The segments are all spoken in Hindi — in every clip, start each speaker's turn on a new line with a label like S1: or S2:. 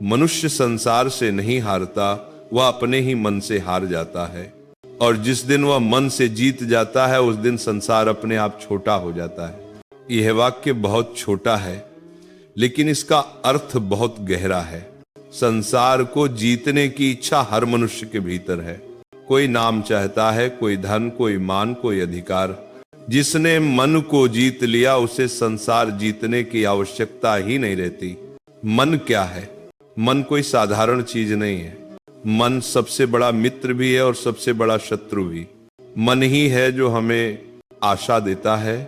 S1: मनुष्य संसार से नहीं हारता, वह अपने ही मन से हार जाता है। और जिस दिन वह मन से जीत जाता है उस दिन संसार अपने आप छोटा हो जाता है। यह वाक्य बहुत छोटा है लेकिन इसका अर्थ बहुत गहरा है। संसार को जीतने की इच्छा हर मनुष्य के भीतर है। कोई नाम चाहता है, कोई धन, कोई मान, कोई अधिकार। जिसने मन को जीत लिया उसे संसार जीतने की आवश्यकता ही नहीं रहती। मन क्या है? मन कोई साधारण चीज नहीं है। मन सबसे बड़ा मित्र भी है और सबसे बड़ा शत्रु भी। मन ही है जो हमें आशा देता है,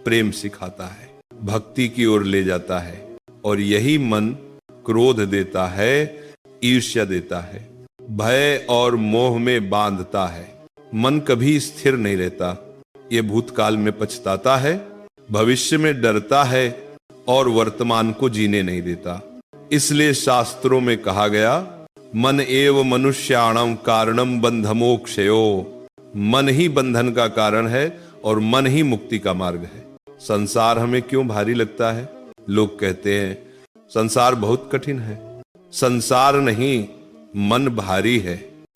S1: प्रेम सिखाता है, भक्ति की ओर ले जाता है। और यही मन क्रोध देता है, ईर्ष्या देता है, भय और मोह में बांधता है। मन कभी स्थिर नहीं रहता। ये भूतकाल में पछताता है, भविष्य में डरता है और वर्तमान को जीने नहीं देता। इसलिए शास्त्रों में कहा गया, मन एव मनुष्याणां कारणम बंधमोक्षयो। मन ही बंधन का कारण है और मन ही मुक्ति का मार्ग है। संसार हमें क्यों भारी लगता है? लोग कहते हैं संसार बहुत कठिन है। संसार नहीं, मन भारी है।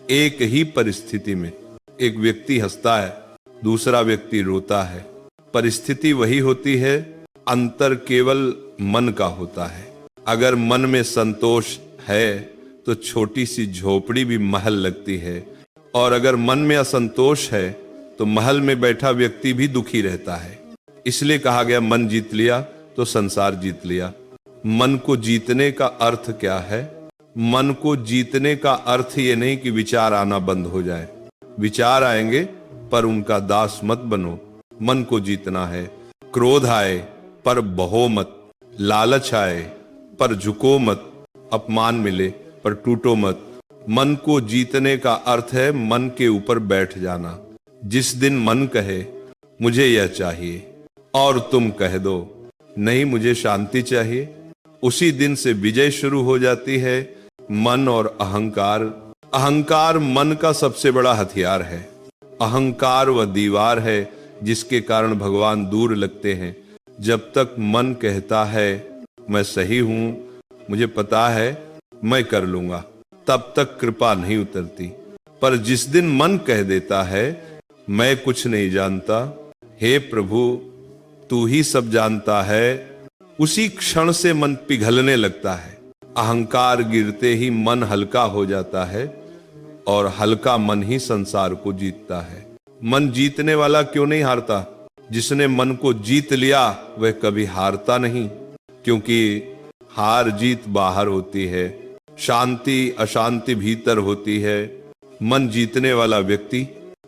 S1: एक ही परिस्थिति में एक व्यक्ति हंसता है, दूसरा व्यक्ति रोता है। परिस्थिति वही होती है, अंतर केवल मन का होता है। अगर मन में संतोष है तो छोटी सी झोपड़ी भी महल लगती है, और अगर मन में असंतोष है तो महल में बैठा व्यक्ति भी दुखी रहता है। इसलिए कहा गया मन जीत लिया तो संसार जीत लिया। मन को जीतने का अर्थ क्या है? मन को जीतने का अर्थ ये नहीं कि विचार आना बंद हो जाए। विचार आएंगे पर उनका दास मत बनो। मन को जीतना है। क्रोध आए पर बहो मत, लालच आए पर झुको मत, अपमान मिले पर टूटो मत। मन को जीतने का अर्थ है मन के ऊपर बैठ जाना। जिस दिन मन कहे मुझे यह चाहिए और तुम कह दो नहीं मुझे शांति चाहिए, उसी दिन से विजय शुरू हो जाती है। मन और अहंकार। अहंकार मन का सबसे बड़ा हथियार है। अहंकार वह दीवार है जिसके कारण भगवान दूर लगते हैं। जब तक मन कहता है मैं सही हूं, मुझे पता है मैं कर लूंगा, तब तक कृपा नहीं उतरती। पर जिस दिन मन कह देता है मैं कुछ नहीं जानता, हे प्रभु तू ही सब जानता है, उसी क्षण से मन पिघलने लगता है। अहंकार गिरते ही मन हल्का हो जाता है और हल्का मन ही संसार को जीतता है। मन जीतने वाला क्यों नहीं हारता? जिसने मन को जीत लिया वह कभी हारता नहीं, क्योंकि हार जीत बाहर होती है, शांति अशांति भीतर होती है। मन जीतने वाला व्यक्ति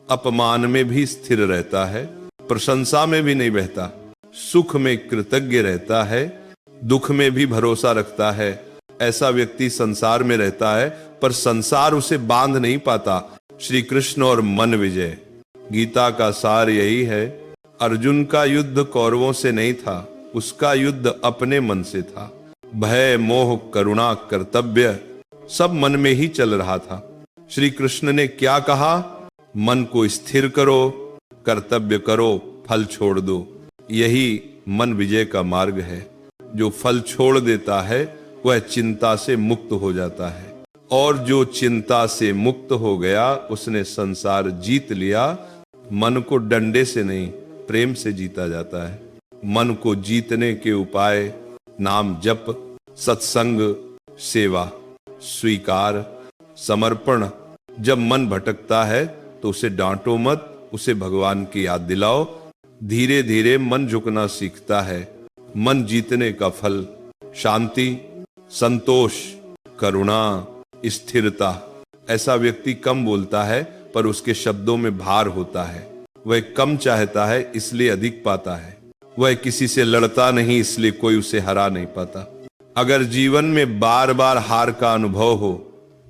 S1: अपमान में भी स्थिर रहता है, प्रशंसा में भी नहीं बहता, सुख में कृतज्ञ रहता है, दुख में भी भरोसा रखता है। ऐसा व्यक्ति संसार में रहता है पर संसार उसे बांध नहीं पाता। श्री कृष्ण और मन विजय। गीता का सार यही है, अर्जुन का युद्ध कौरवों से नहीं था, उसका युद्ध अपने मन से था। भय मोह करुणा कर्तव्य सब मन में ही चल रहा था। श्री कृष्ण ने क्या कहा? मन को स्थिर करो, कर्तव्य करो, फल छोड़ दो। यही मन विजय का मार्ग है। जो फल छोड़ देता है वह चिंता से मुक्त हो जाता है, और जो चिंता से मुक्त हो गया उसने संसार जीत लिया। मन को डंडे से नहीं प्रेम से जीता जाता है। मन को जीतने के उपाय नाम जप, सत्संग, सेवा, स्वीकार, समर्पण। जब मन भटकता है तो उसे डांटो मत, उसे भगवान की याद दिलाओ। धीरे धीरे मन झुकना सीखता है। मन जीतने का फल शांति, संतोष, करुणा, स्थिरता। ऐसा व्यक्ति कम बोलता है पर उसके शब्दों में भार होता है। वह कम चाहता है इसलिए अधिक पाता है। वह किसी से लड़ता नहीं इसलिए कोई उसे हरा नहीं पाता। अगर जीवन में बार बार हार का अनुभव हो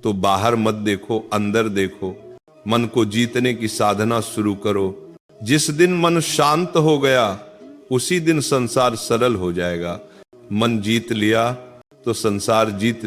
S1: तो बाहर मत देखो, अंदर देखो। मन को जीतने की साधना शुरू करो। जिस दिन मन शांत हो गया उसी दिन संसार सरल हो जाएगा। मन जीत लिया तो संसार जीत